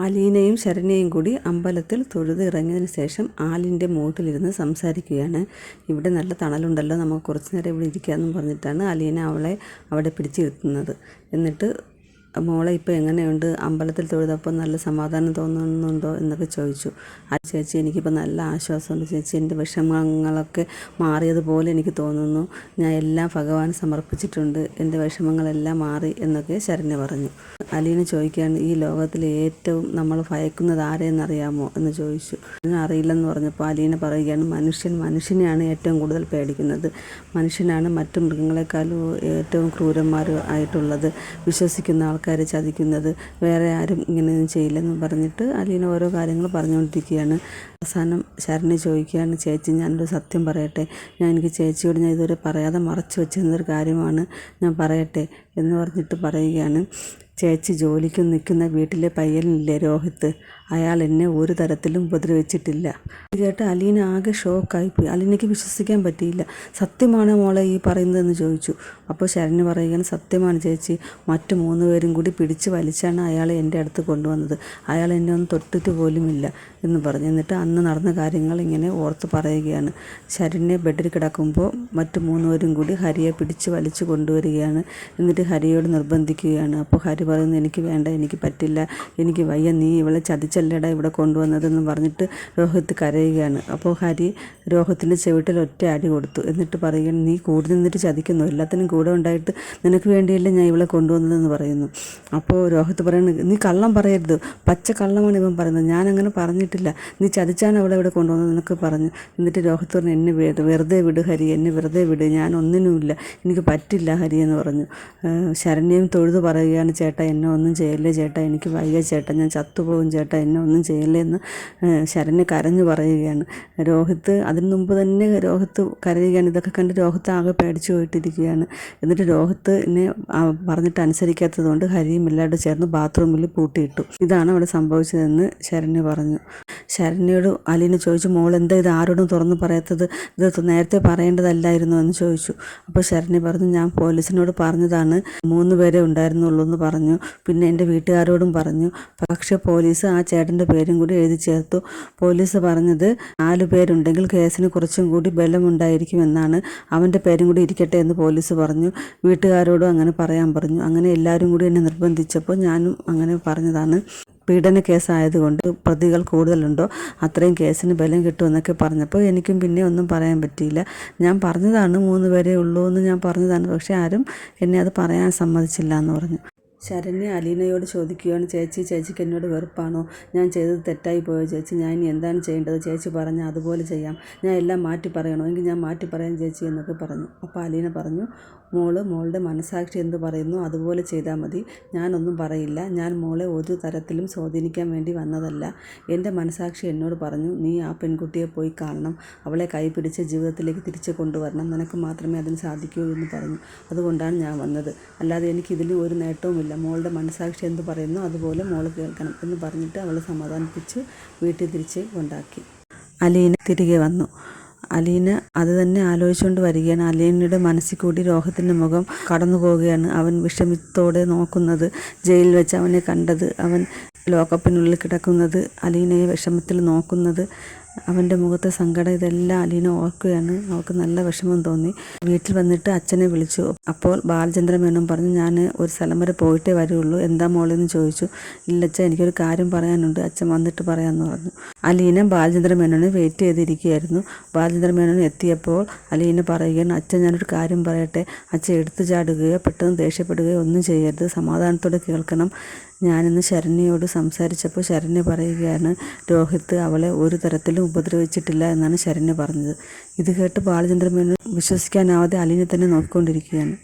അലീനയും ശരണ്യയും കൂടി അമ്പലത്തിൽ തൊഴുത് ഇറങ്ങിയതിന് ശേഷം ആലിൻ്റെ മൂട്ടിലിരുന്ന് സംസാരിക്കുകയാണ്. ഇവിടെ നല്ല തണലുണ്ടല്ലോ, നമുക്ക് കുറച്ച് നേരം ഇവിടെ ഇരിക്കാമെന്നും പറഞ്ഞിട്ടാണ് അലീന അവളെ അവിടെ പിടിച്ചിരുത്തുന്നത്. എന്നിട്ട് മോളെ ഇപ്പോൾ എങ്ങനെയുണ്ട്, അമ്പലത്തിൽ തൊഴുതപ്പോൾ നല്ല സമാധാനം തോന്നുന്നുണ്ടോ എന്നൊക്കെ ചോദിച്ചു. ആ ചേച്ചി, എനിക്കിപ്പോൾ നല്ല ആശ്വാസമുണ്ട് ചേച്ചി, എൻ്റെ വിഷമങ്ങളൊക്കെ മാറിയതുപോലെ എനിക്ക് തോന്നുന്നു. ഞാൻ എല്ലാം ഭഗവാന് സമർപ്പിച്ചിട്ടുണ്ട്, എൻ്റെ വിഷമങ്ങളെല്ലാം മാറി എന്നൊക്കെ ശരണ്യ പറഞ്ഞു. അലീന ചോദിക്കുകയാണ്, ഈ ലോകത്തിൽ ഏറ്റവും നമ്മൾ ഭയക്കുന്നത് ആരെയെന്നറിയാമോ എന്ന് ചോദിച്ചു. അറിയില്ലെന്ന് പറഞ്ഞപ്പോൾ അലീന പറയുകയാണ്, മനുഷ്യനെയാണ് ഏറ്റവും കൂടുതൽ പേടിക്കുന്നത്. മനുഷ്യനാണ് മറ്റു മൃഗങ്ങളെക്കാളും ഏറ്റവും ക്രൂരന്മാരായിട്ടുള്ളത്. വിശ്വസിക്കുന്ന ആൾക്കാരെ ചതിക്കുന്നത്, വേറെ ആരും ഇങ്ങനെയൊന്നും ചെയ്യില്ലെന്ന് പറഞ്ഞിട്ട് അലീന ഓരോ കാര്യങ്ങൾ പറഞ്ഞുകൊണ്ടിരിക്കുകയാണ്. അവസാനം ശരണ്യ ചോദിക്കുകയാണ്, ചേച്ചി ഞാനൊരു സത്യം പറയട്ടെ, എനിക്ക് ചേച്ചിയോട് ഞാൻ ഇതുവരെ പറയാതെ മറച്ചു വെച്ചിരുന്നൊരു കാര്യമാണ്, ഞാൻ പറയട്ടെ എന്ന് പറഞ്ഞിട്ട് പറയുകയാണ്. ചേച്ചി ജോലിക്ക് നിൽക്കുന്ന വീട്ടിലെ പയ്യനില്ലേ രോഹിത്ത്, അയാൾ എന്നെ ഒരു തരത്തിലും ഉപദ്രവിച്ചിട്ടില്ല. ഇത് കേട്ട് അലീന ആകെ ഷോക്കായിപ്പോയി. അലീനയ്ക്ക് വിശ്വസിക്കാൻ പറ്റിയില്ല. സത്യമാണ് മോളെ ഈ പറയുന്നതെന്ന് ചോദിച്ചു. അപ്പോൾ ശരണ്യ പറയുകയാണ്, സത്യമാണ് ചേച്ചി, മറ്റു 3 പേരും കൂടി പിടിച്ച് വലിച്ചാണ് അയാളെ എൻ്റെ അടുത്ത് കൊണ്ടുവന്നത്. അയാൾ എന്നെ ഒന്ന് തൊട്ടിട്ട് പോലുമില്ല എന്ന് പറഞ്ഞു. എന്നിട്ട് അന്ന് നടന്ന കാര്യങ്ങൾ ഇങ്ങനെ ഓർത്ത് പറയുകയാണ്. ശരണ്യ ബെഡിൽ കിടക്കുമ്പോൾ മറ്റു 3 പേരും കൂടി ഹരിയെ പിടിച്ച് വലിച്ചു കൊണ്ടുവരികയാണ്. എന്നിട്ട് ഹരിയോട് നിർബന്ധിക്കുകയാണ്. അപ്പോൾ ഹരി പറയുന്നു, എനിക്ക് വേണ്ട, എനിക്ക് പറ്റില്ല, എനിക്ക് വയ്യ, നീ ഇവളെ ചതിച്ചല്ലടാ ഇവിടെ കൊണ്ടുവന്നതെന്ന് പറഞ്ഞിട്ട് രോഹിത്ത് കരയുകയാണ്. അപ്പോൾ ഹരി രോഹിത്തിൻ്റെ ചെവിട്ടിൽ ഒറ്റ അടി കൊടുത്തു. എന്നിട്ട് പറയുകയാണ്, നീ കൂടെ നിന്നിട്ട് ചതിക്കുന്നു, എല്ലാത്തിനും കൂടെ ഉണ്ടായിട്ട് നിനക്ക് വേണ്ടിയല്ലേ ഞാൻ ഇവളെ കൊണ്ടുവന്നതെന്ന് പറയുന്നു. അപ്പോൾ രോഹിത്ത് പറയുന്നത്, നീ കള്ളം പറയരുത്, പച്ച കള്ളമാണ് ഇവൻ പറയുന്നത്, ഞാനങ്ങനെ പറഞ്ഞിട്ടില്ല, നീ ചതിച്ചാണ് അവളെ ഇവിടെ കൊണ്ടുവന്നത് എന്നൊക്കെ പറഞ്ഞു. എന്നിട്ട് രോഹിത്ത് പറഞ്ഞു, എന്നെ വെറുതെ വിട് ഹരി, എന്നെ വെറുതെ വിട്, ഞാൻ ഒന്നിനുമില്ല, എനിക്ക് പറ്റില്ല ഹരി എന്ന് പറഞ്ഞു. ശരണ്യയും തൊഴുത് പറയുകയാണ്, ചേട്ടാ എന്നെ ഒന്നും ചെയ്യല്ലേ ചേട്ടാ, എനിക്ക് വയ്യ ചേട്ടാ, ഞാൻ ചത്തുപോകും ചേട്ടാ, എന്നെ ഒന്നും ചെയ്യല്ലേ എന്ന് ശരണ്യ കരഞ്ഞു പറയുകയാണ്. രോഹിത്ത് അതിന് മുമ്പ് തന്നെ രോഹിത്ത് കരയുകയാണ്. ഇതൊക്കെ കണ്ട് രോഹിത്ത് ആകെ പേടിച്ചു പോയിട്ടിരിക്കുകയാണ്. എന്നിട്ട് രോഹിത്ത് എന്നെ പറഞ്ഞിട്ട് അനുസരിക്കാത്തത് കൊണ്ട് ഹരിയും എല്ലാവരും ചേർന്ന് ബാത്റൂമിൽ പൂട്ടിയിട്ടു. ഇതാണ് അവിടെ സംഭവിച്ചതെന്ന് ശരണ്യ പറഞ്ഞു. ശരണ്യയോട് അലീന ചോദിച്ചു, മോൾ എന്താ ഇത് ആരോടും തുറന്ന് പറയാത്തത്, ഇത് നേരത്തെ പറയേണ്ടതല്ലായിരുന്നു എന്ന് ചോദിച്ചു. അപ്പോൾ ശരണ്യ പറഞ്ഞു, ഞാൻ പോലീസിനോട് പറഞ്ഞതാണ്, 3 പേരെ ഉണ്ടായിരുന്നുള്ളൂ എന്ന് പറഞ്ഞു, പിന്നെ എൻ്റെ വീട്ടുകാരോടും പറഞ്ഞു. പക്ഷേ പോലീസ് ആ ചേട്ടൻ്റെ പേരും കൂടി എഴുതി ചേർത്തു. പോലീസ് പറഞ്ഞത് 4 പേരുണ്ടെങ്കിൽ കേസിന് കുറച്ചും കൂടി ബലമുണ്ടായിരിക്കുമെന്നാണ്, അവൻ്റെ പേരും കൂടി ഇരിക്കട്ടെ എന്ന് പോലീസ് പറഞ്ഞു. വീട്ടുകാരോടും അങ്ങനെ പറയാൻ പറഞ്ഞു. അങ്ങനെ എല്ലാവരും കൂടി എന്നെ നിർബന്ധിച്ചപ്പോൾ ഞാനും അങ്ങനെ പറഞ്ഞതാണ്. പീഡന കേസായതുകൊണ്ട് പ്രതികൾ കൂടുതലുണ്ടോ അത്രയും കേസിന് ബലം കിട്ടുമെന്നൊക്കെ പറഞ്ഞപ്പോൾ എനിക്കും പിന്നെ ഒന്നും പറയാൻ പറ്റിയില്ല. ഞാൻ പറഞ്ഞതാണ് 3 പേരേ ഉള്ളൂ എന്ന് ഞാൻ പറഞ്ഞതാണ്, പക്ഷേ ആരും എന്നെ അത് പറയാൻ സമ്മതിച്ചില്ല എന്ന് പറഞ്ഞു. ശരണ്യ അലീനയോട് ചോദിക്കുകയാണ്, ചേച്ചിക്ക് എന്നോട് വെറുപ്പാണോ, ഞാൻ ചെയ്തത് തെറ്റായി പോയോ ചേച്ചി, ഞാൻ ഇനി എന്താണ് ചെയ്യേണ്ടത്, ചേച്ചി പറഞ്ഞാൽ അതുപോലെ ചെയ്യാം, ഞാൻ എല്ലാം മാറ്റി പറയണോ, എങ്കിൽ ഞാൻ മാറ്റി പറയാം ചേച്ചി എന്നൊക്കെ പറഞ്ഞു. അപ്പോൾ അലീന പറഞ്ഞു, മോളുടെ മനസാക്ഷി എന്ത് പറയുന്നു അതുപോലെ ചെയ്താൽ മതി, ഞാനൊന്നും പറയില്ല, ഞാൻ മോളെ ഒരു തരത്തിലും സ്വാധീനിക്കാൻ വേണ്ടി വന്നതല്ല, എൻ്റെ മനസാക്ഷി എന്നോട് പറഞ്ഞു നീ ആ പെൺകുട്ടിയെ പോയി കാണണം, അവളെ കൈപിടിച്ച് ജീവിതത്തിലേക്ക് തിരിച്ചു കൊണ്ടുവരണം, നിനക്ക് മാത്രമേ അതിന് സാധിക്കൂ എന്ന് പറഞ്ഞു, അതുകൊണ്ടാണ് ഞാൻ വന്നത്, അല്ലാതെ എനിക്കിതിൽ ഒരു നേട്ടവുമില്ല, മോളുടെ മനസാക്ഷി എന്ത് പറയുന്നു അതുപോലെ മോൾ കേൾക്കണം എന്ന് പറഞ്ഞിട്ട് അവളെ സമാധാനിപ്പിച്ച് വീട്ടിൽ തിരിച്ച് കൊണ്ടാക്കി. അലീന തിരികെ വന്നു. അലീന അത് തന്നെ ആലോചിച്ചുകൊണ്ട് വരികയാണ്. അലീനയുടെ മനസ്സിൽ കൂടി രോഹിത്തിൻ്റെ മുഖം കടന്നു പോവുകയാണ്. അവൻ വിഷമത്തോടെ നോക്കുന്നത്, ജയിലിൽ വെച്ച് അവനെ കണ്ടത്, അവൻ ലോക്കപ്പിനുള്ളിൽ കിടക്കുന്നത്, അലീനയെ വിഷമത്തിൽ നോക്കുന്നത്, അവൻ്റെ മുഖത്തെ സങ്കടം, ഇതെല്ലാം അലീന ഓർക്കുകയാണ്. അവൾക്ക് നല്ല വിഷമം തോന്നി. വീട്ടിൽ വന്നിട്ട് അച്ഛനെ വിളിച്ചു. അപ്പോൾ ബാലചന്ദ്രൻ മേനോൻ പറഞ്ഞു, ഞാൻ ഒരു സ്ഥലം വരെ പോയിട്ടേ വരുള്ളൂ, എന്താ മോളെന്ന് ചോദിച്ചു. ഇല്ലച്ഛ, എനിക്കൊരു കാര്യം പറയാനുണ്ട്, അച്ഛൻ വന്നിട്ട് പറയാമെന്ന് പറഞ്ഞു. അലീന ബാലചന്ദ്രൻ മേനോനെ വെയിറ്റ് ചെയ്തിരിക്കുകയായിരുന്നു. ബാലചന്ദ്രൻ മേനോൻ എത്തിയപ്പോൾ അലീന പറയുകയാണ്, അച്ഛൻ ഞാനൊരു കാര്യം പറയട്ടെ, അച്ഛൻ എടുത്തു ചാടുകയോ പെട്ടെന്ന് ദേഷ്യപ്പെടുകയോ ഒന്നും ചെയ്യരുത്, സമാധാനത്തോടെ കേൾക്കണം. ഞാനിന്ന് ശരണ്യയോട് സംസാരിച്ചപ്പോൾ ശരണ്യ പറയുകയാണ്, രോഹിത്ത് അവളെ ഒരു തരത്തിലും ഉപദ്രവിച്ചിട്ടില്ല എന്നാണ് ശരണ്യ പറഞ്ഞത്. ഇത് കേട്ട് ബാലചന്ദ്രൻ മേനോൻ വിശ്വസിക്കാനാവാതെ അലീനെ തന്നെ നോക്കിക്കൊണ്ടിരിക്കുകയാണ്.